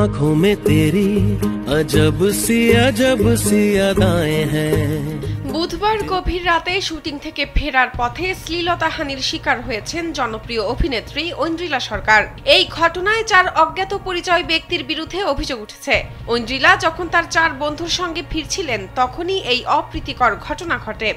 आँखों में तेरी अजब सी अदाएं हैं। বুধবার গভীর রাতে শুটিং থেকে ফেরার পথে শ্লীলতাহানির শিকার হয়েছেন জনপ্রিয় অভিনেত্রী ঐন্দ্রিলা সরকার। এই ঘটনায় 4 অজ্ঞাত পরিচয় ব্যক্তির বিরুদ্ধে অভিযোগ উঠেছে। ঐন্দ্রিলা যখন তার 4 বন্ধুর সঙ্গে ফিরছিলেন তখনই এই অপ্রীতিকর ঘটনা ঘটে।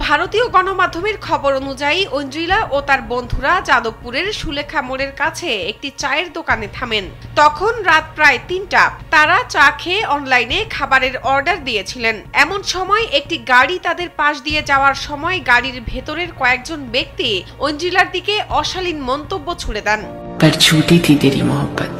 ভারতীয় গণমাধ্যমের খবর অনুযায়ী ঐন্দ্রিলা ও তার বন্ধুরা যাদবপুরের সুলেখা মোড়ের কাছে একটি চায়ের দোকানে থামেন। তখন রাত প্রায় 3টা। তারা চা খেয়ে অনলাইনে খাবারের অর্ডার দিয়েছিলেন। এমন সময় একটি গাড়ি তাদের পাশ দিয়ে যাওয়ার সময় গাড়ির ভেতরের কয়েকজন ব্যক্তি ঐন্দ্রিলার দিকে অশালীন মন্তব্য ছুড়ে দেন। पर झूठी थी तेरी मोहब्बत,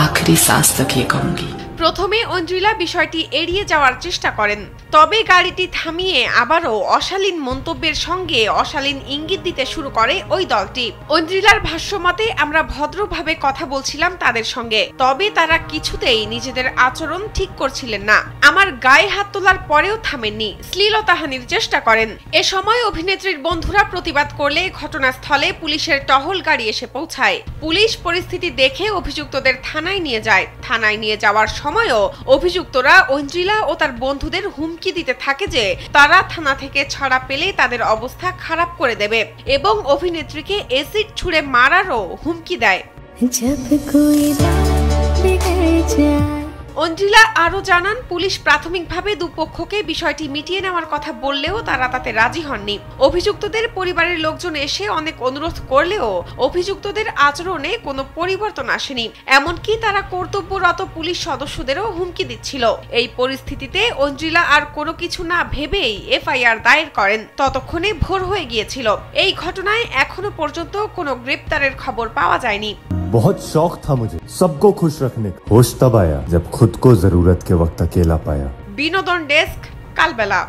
आखिरी सांस तक ये कहूंगी। প্রথমে ঐন্দ্রিলা বিষয়টি এড়িয়ে যাওয়ার চেষ্টা করেন, তবে গাড়িটি থামিয়ে আবারও অশালীন মন্তব্যের সঙ্গে অশালীন ইঙ্গিত দিতে শুরু করে ওই দলটি। ঐন্দ্রিলার ভাষ্যমতে, আমরা ভদ্রভাবে কথা বলছিলাম তাদের সঙ্গে, তবে তারা কিছুতেই নিজেদের আচরণ ঠিক করছিলেন না। আমার গায়ে হাত তোলার পরেও থামেননি, শ্লীলতাহানির চেষ্টা করেন। এ সময় অভিনেত্রীর বন্ধুরা প্রতিবাদ করলে ঘটনাস্থলে পুলিশের টহল গাড়ি এসে পৌঁছায়। পুলিশ পরিস্থিতি দেখে অভিযুক্তদের থানায় নিয়ে যায়। থানায় নিয়ে যাওয়ার সময়ও অভিযুক্তরা ঐন্দ্রিলা ও তার বন্ধুদের হুমকি দিতে থাকে যে তারা থানা থেকে ছাড়া পেলে তাদের অবস্থা খারাপ করে দেবে এবং অভিনেত্রীকে এসিড ছুঁড়ে মারারও হুমকি দেয়। ঐন্দ্রিলা আরও জানান, পুলিশ প্রাথমিকভাবে দুপক্ষকে বিষয়টি মিটিয়ে নেওয়ার কথা বললেও তারা তাতে রাজি হননি। অভিযুক্তদের পরিবারের লোকজন এসে অনেক অনুরোধ করলেও অভিযুক্তদের আচরণে কোনো পরিবর্তন আসেনি। এমনকি তারা কর্তব্যরত পুলিশ সদস্যদেরও হুমকি দিচ্ছিল। এই পরিস্থিতিতে ঐন্দ্রিলা আর কোনো কিছু না ভেবেই এফআইআর দায়ের করেন। ততক্ষণে ভোর হয়ে গিয়েছিল। এই ঘটনায় এখনো পর্যন্ত কোনো গ্রেপ্তারের খবর পাওয়া যায়নি। बहुत शौक था मुझे सबको खुश रखने का। होश तब आया जब खुद को जरूरत के वक्त अकेला पाया। বিনোদন ডেস্ক, কালবেলা।